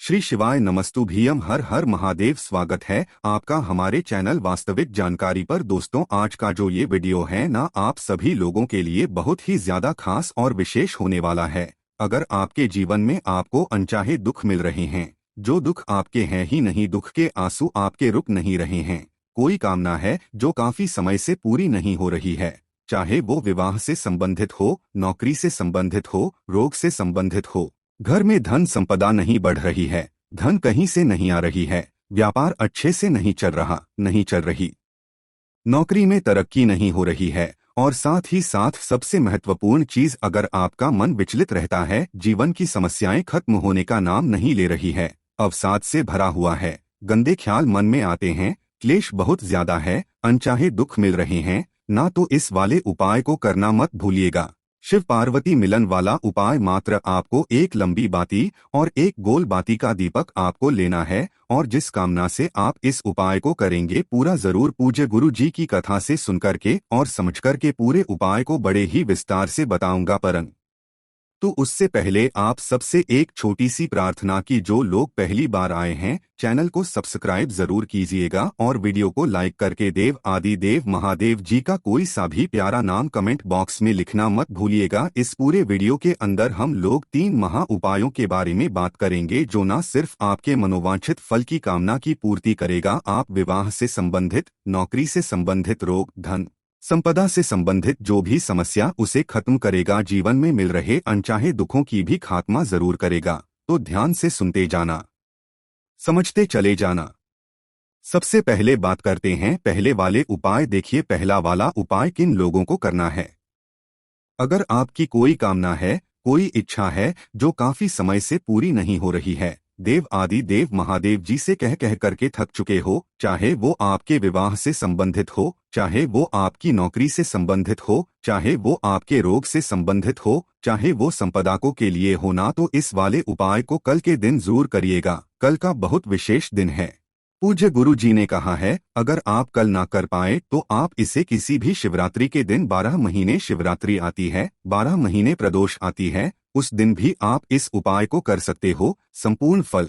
श्री शिवाय नमस्तुभ्यम। हर हर महादेव। स्वागत है आपका हमारे चैनल वास्तविक जानकारी पर। दोस्तों, आज का जो ये वीडियो है ना, आप सभी लोगों के लिए बहुत ही ज्यादा खास और विशेष होने वाला है। अगर आपके जीवन में आपको अनचाहे दुख मिल रहे हैं, जो दुख आपके हैं ही नहीं, दुख के आंसू आपके रुक नहीं रहे हैं, कोई कामना है जो काफी समय से पूरी नहीं हो रही है, चाहे वो विवाह से संबंधित हो, नौकरी से संबंधित हो, रोग से संबंधित हो, घर में धन संपदा नहीं बढ़ रही है, धन कहीं से नहीं आ रही है, व्यापार अच्छे से नहीं चल रही, नौकरी में तरक्की नहीं हो रही है, और साथ ही साथ सबसे महत्वपूर्ण चीज, अगर आपका मन विचलित रहता है, जीवन की समस्याएं खत्म होने का नाम नहीं ले रही है, अवसाद से भरा हुआ है, गंदे ख्याल मन में आते हैं, क्लेश बहुत ज्यादा है, अनचाहे दुख मिल रहे हैं ना, तो इस वाले उपाय को करना मत भूलिएगा। शिव पार्वती मिलन वाला उपाय। मात्र आपको एक लंबी बाती और एक गोल बाती का दीपक आपको लेना है, और जिस कामना से आप इस उपाय को करेंगे, पूरा जरूर पूज्य गुरु जी की कथा से सुनकर के और समझकर के पूरे उपाय को बड़े ही विस्तार से बताऊंगा। परंतु तो उससे पहले आप सबसे एक छोटी सी प्रार्थना की, जो लोग पहली बार आए हैं, चैनल को सब्सक्राइब जरूर कीजिएगा और वीडियो को लाइक करके देव आदि देव महादेव जी का कोई सा भी प्यारा नाम कमेंट बॉक्स में लिखना मत भूलिएगा। इस पूरे वीडियो के अंदर हम लोग 3 महा उपायों के बारे में बात करेंगे, जो न सिर्फ आपके मनोवांछित फल की कामना की पूर्ति करेगा, आप विवाह से संबंधित, नौकरी से संबंधित रोग, धन संपदा से संबंधित जो भी समस्या, उसे खत्म करेगा, जीवन में मिल रहे अनचाहे दुखों की भी खात्मा जरूर करेगा। तो ध्यान से सुनते जाना, समझते चले जाना। सबसे पहले बात करते हैं पहले वाले उपाय। देखिए, पहला वाला उपाय किन लोगों को करना है। अगर आपकी कोई कामना है, कोई इच्छा है जो काफी समय से पूरी नहीं हो रही है, देव आदि देव महादेव जी से कह कह करके थक चुके हो, चाहे वो आपके विवाह से संबंधित हो, चाहे वो आपकी नौकरी से संबंधित हो, चाहे वो आपके रोग से संबंधित हो, चाहे वो संपदा को के लिए हो ना, तो इस वाले उपाय को कल के दिन जरूर करिएगा। कल का बहुत विशेष दिन है। पूज्य गुरु जी ने कहा है, अगर आप कल ना कर पाए तो आप इसे किसी भी शिवरात्रि के दिन, 12 महीने शिवरात्रि आती है, 12 महीने प्रदोष आती है, उस दिन भी आप इस उपाय को कर सकते हो। संपूर्ण फल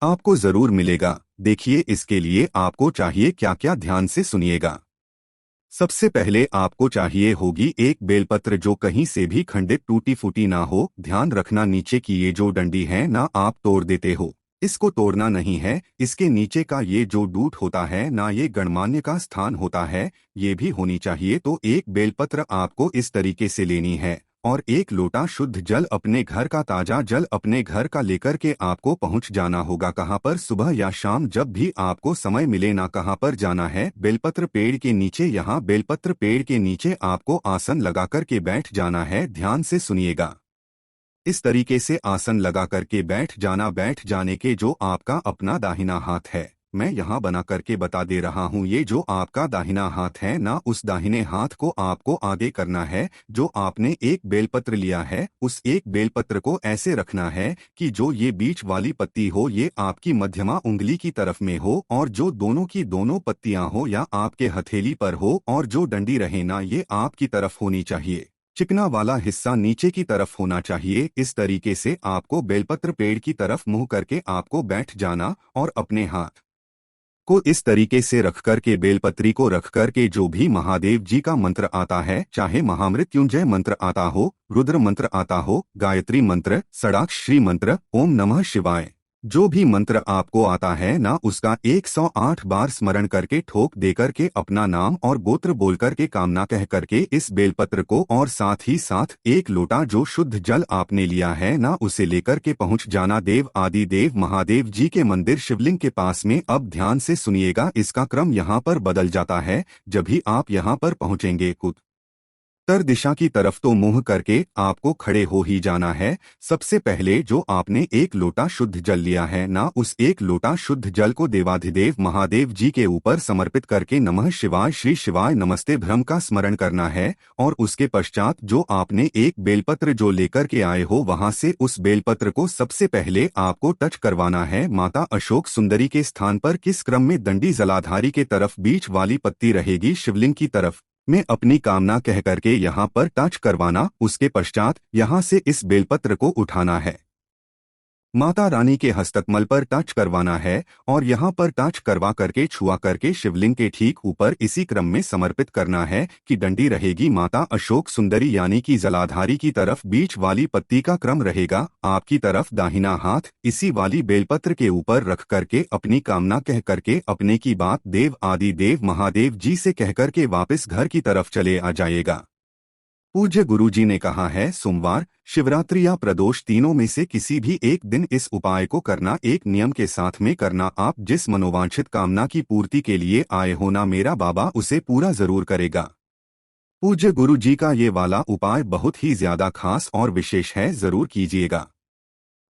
आपको जरूर मिलेगा। देखिए, इसके लिए आपको चाहिए क्या क्या, ध्यान से सुनिएगा। सबसे पहले आपको चाहिए होगी एक बेलपत्र, जो कहीं से भी खंडित टूटी फूटी ना हो। ध्यान रखना, नीचे की ये जो डंडी है ना, आप तोड़ देते हो, इसको तोड़ना नहीं है। इसके नीचे का ये जो डूट होता है ना, ये गणमान्य का स्थान होता है, ये भी होनी चाहिए। तो एक बेलपत्र आपको इस तरीके से लेनी है, और एक लोटा शुद्ध जल, अपने घर का ताजा जल अपने घर का लेकर के आपको पहुंच जाना होगा। कहाँ पर? सुबह या शाम, जब भी आपको समय मिले ना। कहाँ पर जाना है? बेलपत्र पेड़ के नीचे। यहाँ बेलपत्र पेड़ के नीचे आपको आसन लगा कर के बैठ जाना है। ध्यान से सुनिएगा, इस तरीके से आसन लगा करके बैठ जाना। बैठ जाने के जो आपका अपना दाहिना हाथ है, मैं यहाँ बना करके बता दे रहा हूँ, ये जो आपका दाहिना हाथ है ना, उस दाहिने हाथ को आपको आगे करना है। जो आपने एक बेलपत्र लिया है, उस एक बेलपत्र को ऐसे रखना है कि जो ये बीच वाली पत्ती हो, ये आपकी मध्यमा उंगली की तरफ में हो, और जो दोनों की दोनों पत्तियां हो या आपके हथेली पर हो, और जो डंडी रहे ना, ये आपकी तरफ होनी चाहिए। चिकना वाला हिस्सा नीचे की तरफ होना चाहिए। इस तरीके से आपको बेलपत्र पेड़ की तरफ मुंह करके आपको बैठ जाना, और अपने हाथ को इस तरीके से रख करके, बेलपत्री को रख करके, जो भी महादेव जी का मंत्र आता है, चाहे महामृत्युंजय मंत्र आता हो, रुद्र मंत्र आता हो, गायत्री मंत्र, षडाक्षरी मंत्र, ओम नमः शिवाय, जो भी मंत्र आपको आता है ना, उसका 108 बार स्मरण करके, ठोक दे करके, अपना नाम और गोत्र बोल करके, कामना कह करके इस बेलपत्र को, और साथ ही साथ एक लोटा जो शुद्ध जल आपने लिया है ना, उसे लेकर के पहुंच जाना देव आदि देव महादेव जी के मंदिर शिवलिंग के पास में। अब ध्यान से सुनिएगा, इसका क्रम यहाँ पर बदल जाता है। जब भी आप यहाँ पर पहुंचेंगे, उत्तर दिशा की तरफ तो मुंह करके आपको खड़े हो ही जाना है। सबसे पहले जो आपने एक लोटा शुद्ध जल लिया है ना, उस एक लोटा शुद्ध जल को देवाधिदेव महादेव जी के ऊपर समर्पित करके नमः शिवाय, श्री शिवाय नमस्ते भ्रम का स्मरण करना है। और उसके पश्चात जो आपने एक बेलपत्र जो लेकर के आए हो, वहां से उस बेलपत्र को सबसे पहले आपको टच करवाना है। माता अशोक सुंदरी के स्थान पर किस क्रम में? दंडी जलाधारी के तरफ बीच वाली पत्ती रहेगी, शिवलिंग की तरफ में अपनी कामना कह करके यहाँ पर टच करवाना। उसके पश्चात यहाँ से इस बेलपत्र को उठाना है। माता रानी के हस्तकमल पर टच करवाना है और यहाँ पर टच करवा करके छुआ करके शिवलिंग के ठीक ऊपर इसी क्रम में समर्पित करना है कि डंडी रहेगी माता अशोक सुंदरी यानी कि जलाधारी की तरफ बीच वाली पत्ती का क्रम रहेगा आपकी तरफ दाहिना हाथ इसी वाली बेलपत्र के ऊपर रख करके अपनी कामना कह करके अपने की बात देव आदि देव महादेव जी से कह करके वापस घर की तरफ चले आ जाएगा। पूज्य गुरुजी ने कहा है सोमवार, शिवरात्रि या प्रदोष तीनों में से किसी भी एक दिन इस उपाय को करना एक नियम के साथ में करना। आप जिस मनोवांछित कामना की पूर्ति के लिए आए हो ना मेरा बाबा उसे पूरा जरूर करेगा। पूज्य गुरुजी का ये वाला उपाय बहुत ही ज्यादा खास और विशेष है, जरूर कीजिएगा।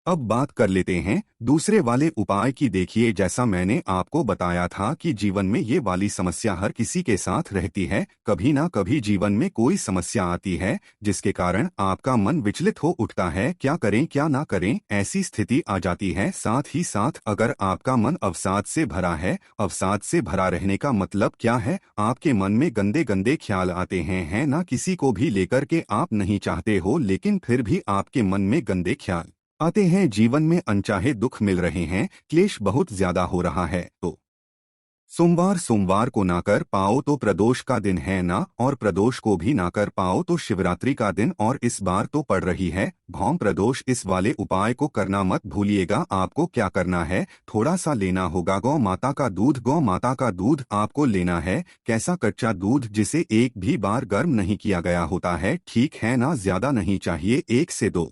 अब बात कर लेते हैं दूसरे वाले उपाय की। देखिए जैसा मैंने आपको बताया था कि जीवन में ये वाली समस्या हर किसी के साथ रहती है, कभी ना कभी जीवन में कोई समस्या आती है जिसके कारण आपका मन विचलित हो उठता है, क्या करें क्या ना करें ऐसी स्थिति आ जाती है। साथ ही साथ अगर आपका मन अवसाद से भरा है, अवसाद से भरा रहने का मतलब क्या है, आपके मन में गंदे गंदे ख्याल आते हैं, है ना, किसी को भी लेकर के आप नहीं चाहते हो लेकिन फिर भी आपके मन में गंदे ख्याल आते हैं, जीवन में अनचाहे दुख मिल रहे हैं, क्लेश बहुत ज्यादा हो रहा है, तो सोमवार को ना कर पाओ तो प्रदोष का दिन है ना, और प्रदोष को भी ना कर पाओ तो शिवरात्रि का दिन, और इस बार तो पड़ रही है भौम प्रदोष। इस वाले उपाय को करना मत भूलिएगा। आपको क्या करना है, थोड़ा सा लेना होगा गौ माता का दूध। गौ माता का दूध आपको लेना है, कैसा, कच्चा दूध जिसे एक भी बार गर्म नहीं किया गया होता है, ठीक है ना, ज्यादा नहीं चाहिए, 1 से 2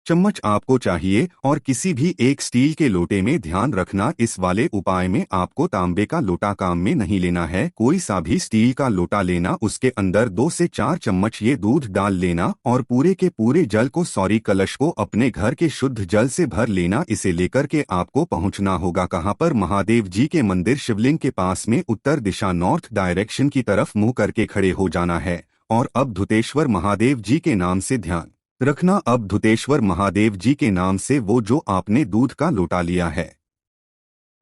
चम्मच आपको चाहिए। और किसी भी एक स्टील के लोटे में, ध्यान रखना इस वाले उपाय में आपको तांबे का लोटा काम में नहीं लेना है, कोई सा भी स्टील का लोटा लेना, उसके अंदर 2 से 4 चम्मच ये दूध डाल लेना और पूरे के पूरे जल को, सॉरी कलश को अपने घर के शुद्ध जल से भर लेना। इसे लेकर के आपको पहुंचना होगा कहाँ पर, महादेव जी के मंदिर शिवलिंग के पास में, उत्तर दिशा नॉर्थ डायरेक्शन की तरफ मुंह करके खड़े हो जाना है। और अब धुतेश्वर महादेव जी के नाम से ध्यान रखना, अब धुतेश्वर महादेव जी के नाम से वो जो आपने दूध का लोटा लिया है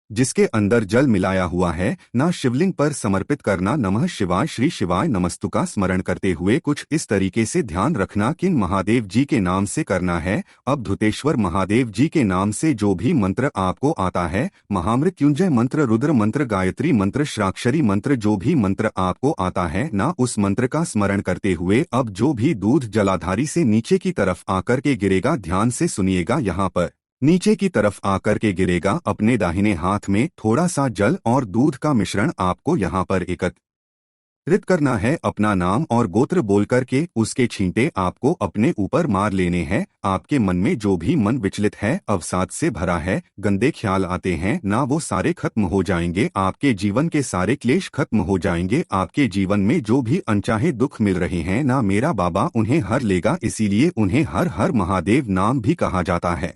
जिसके अंदर जल मिलाया हुआ है ना, शिवलिंग पर समर्पित करना। नमः शिवाय, श्री शिवाय नमस्तु का स्मरण करते हुए कुछ इस तरीके से ध्यान रखना किन महादेव जी के नाम से करना है। अब धुतेश्वर महादेव जी के नाम से जो भी मंत्र आपको आता है, महामृत्युंजय मंत्र, रुद्र मंत्र, गायत्री मंत्र, श्राक्षरी मंत्र, जो भी मंत्र आपको आता है ना, उस मंत्र का स्मरण करते हुए अब जो भी दूध जलाधारी से नीचे की तरफ आकर के गिरेगा, ध्यान से सुनिएगा, यहाँ पर नीचे की तरफ आकर के गिरेगा, अपने दाहिने हाथ में थोड़ा सा जल और दूध का मिश्रण आपको यहाँ पर एकत्रित करना है। अपना नाम और गोत्र बोल करके उसके छींटे आपको अपने ऊपर मार लेने हैं। आपके मन में जो भी मन विचलित है, अवसाद से भरा है, गंदे ख्याल आते हैं ना, वो सारे खत्म हो जाएंगे, आपके जीवन के सारे क्लेश खत्म हो जाएंगे। आपके जीवन में जो भी अनचाहे दुख मिल रहे हैं ना, मेरा बाबा उन्हें हर लेगा, इसीलिए उन्हें हर हर महादेव नाम भी कहा जाता है।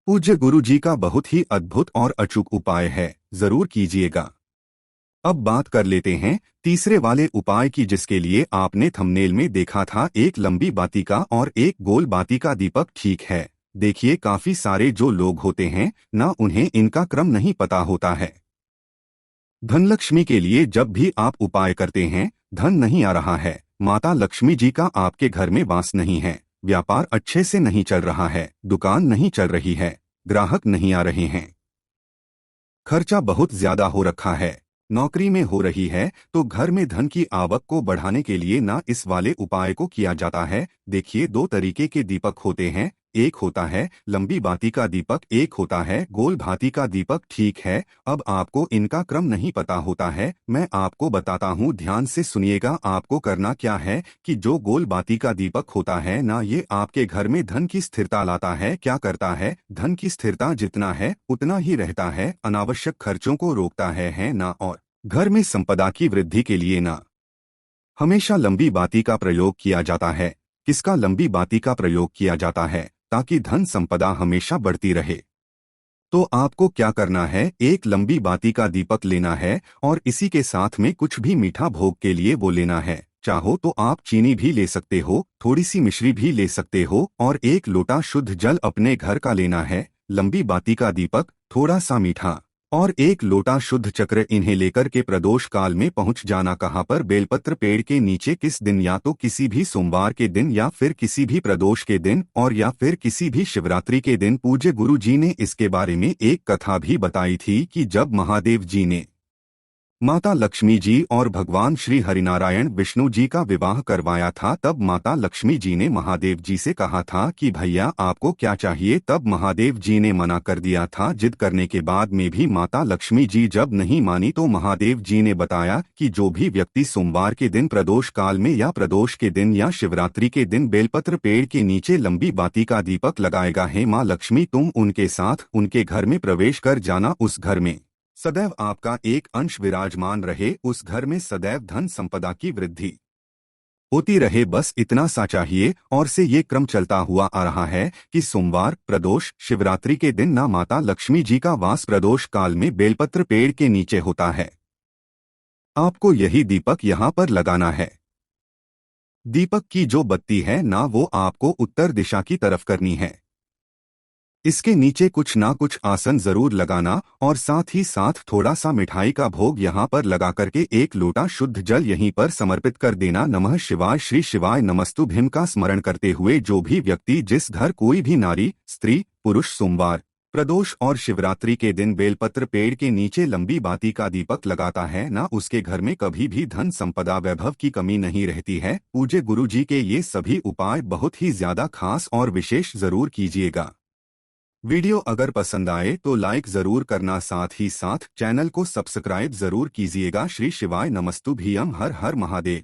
पूज्य गुरु जी का बहुत ही अद्भुत और अचूक उपाय है, जरूर कीजिएगा। अब बात कर लेते हैं तीसरे वाले उपाय की, जिसके लिए आपने थंबनेल में देखा था एक लंबी बाती का और एक गोल बाती का दीपक, ठीक है। देखिए काफी सारे जो लोग होते हैं ना, उन्हें इनका क्रम नहीं पता होता है। धनलक्ष्मी के लिए जब भी आप उपाय करते हैं, धन नहीं आ रहा है, माता लक्ष्मी जी का आपके घर में वास नहीं है, व्यापार अच्छे से नहीं चल रहा है, दुकान नहीं चल रही है, ग्राहक नहीं आ रहे हैं, खर्चा बहुत ज्यादा हो रखा है, नौकरी में हो रही है, तो घर में धन की आवक को बढ़ाने के लिए ना इस वाले उपाय को किया जाता है। देखिए 2 तरीके के दीपक होते हैं, एक होता है लंबी बाती का दीपक, एक होता है गोल भाती का दीपक, ठीक है। अब आपको इनका क्रम नहीं पता होता है, मैं आपको बताता हूँ, ध्यान से सुनिएगा। आपको करना क्या है कि जो गोल बाती का दीपक होता है ना, ये आपके घर में धन की स्थिरता लाता है। क्या करता है, धन की स्थिरता जितना है उतना ही रहता है, अनावश्यक खर्चों को रोकता है ना, और घर में संपदा की वृद्धि के लिए ना हमेशा लंबी बाती का प्रयोग किया जाता है। किसका लंबी बाती का प्रयोग किया जाता है, ताकि धन संपदा हमेशा बढ़ती रहे। तो आपको क्या करना है, एक लंबी बाती का दीपक लेना है और इसी के साथ में कुछ भी मीठा भोग के लिए वो लेना है। चाहो तो आप चीनी भी ले सकते हो, थोड़ी सी मिश्री भी ले सकते हो, और 1 लोटा शुद्ध जल अपने घर का लेना है। लंबी बाती का दीपक, थोड़ा सा मीठा और एक लोटा शुद्ध चक्र इन्हें लेकर के प्रदोष काल में पहुंच जाना। कहाँ पर? बेलपत्र पेड़ के नीचे। किस दिन? या तो किसी भी सोमवार के दिन, या फिर किसी भी प्रदोष के दिन, और या फिर किसी भी शिवरात्रि के दिन। पूज्य गुरु जी ने इसके बारे में एक कथा भी बताई थी कि जब महादेव जी ने माता लक्ष्मी जी और भगवान श्री हरिनारायण विष्णु जी का विवाह करवाया था, तब माता लक्ष्मी जी ने महादेव जी से कहा था कि भैया आपको क्या चाहिए। तब महादेव जी ने मना कर दिया था। जिद करने के बाद में भी माता लक्ष्मी जी जब नहीं मानी तो महादेव जी ने बताया कि जो भी व्यक्ति सोमवार के दिन, प्रदोष काल में, या प्रदोष के दिन, या शिवरात्रि के दिन बेलपत्र पेड़ के नीचे लंबी बाती का दीपक लगाएगा है, माँ लक्ष्मी तुम उनके साथ उनके घर में प्रवेश कर जाना। उस घर में सदैव आपका एक अंश विराजमान रहे, उस घर में सदैव धन संपदा की वृद्धि होती रहे। बस इतना सा चाहिए। और से ये क्रम चलता हुआ आ रहा है कि सोमवार, प्रदोष, शिवरात्रि के दिन ना माता लक्ष्मी जी का वास प्रदोष काल में बेलपत्र पेड़ के नीचे होता है। आपको यही दीपक यहाँ पर लगाना है। दीपक की जो बत्ती है ना, वो आपको उत्तर दिशा की तरफ करनी है। इसके नीचे कुछ ना कुछ आसन जरूर लगाना, और साथ ही साथ थोड़ा सा मिठाई का भोग यहाँ पर लगा करके एक लोटा शुद्ध जल यहीं पर समर्पित कर देना। नमः शिवाय, श्री शिवाय नमस्तुभ्यं का स्मरण करते हुए जो भी व्यक्ति, जिस घर कोई भी नारी, स्त्री, पुरुष सोमवार, प्रदोष और शिवरात्रि के दिन बेलपत्र पेड़ के नीचे लंबी बाती का दीपक लगाता है ना, उसके घर में कभी भी धन संपदा वैभव की कमी नहीं रहती है। पूज्य गुरु जी के ये सभी उपाय बहुत ही ज्यादा खास और विशेष जरूर कीजिएगा। वीडियो अगर पसंद आए तो लाइक जरूर करना, साथ ही साथ चैनल को सब्सक्राइब जरूर कीजिएगा। श्री शिवाय नमस्तुभ्यं। हर हर महादेव।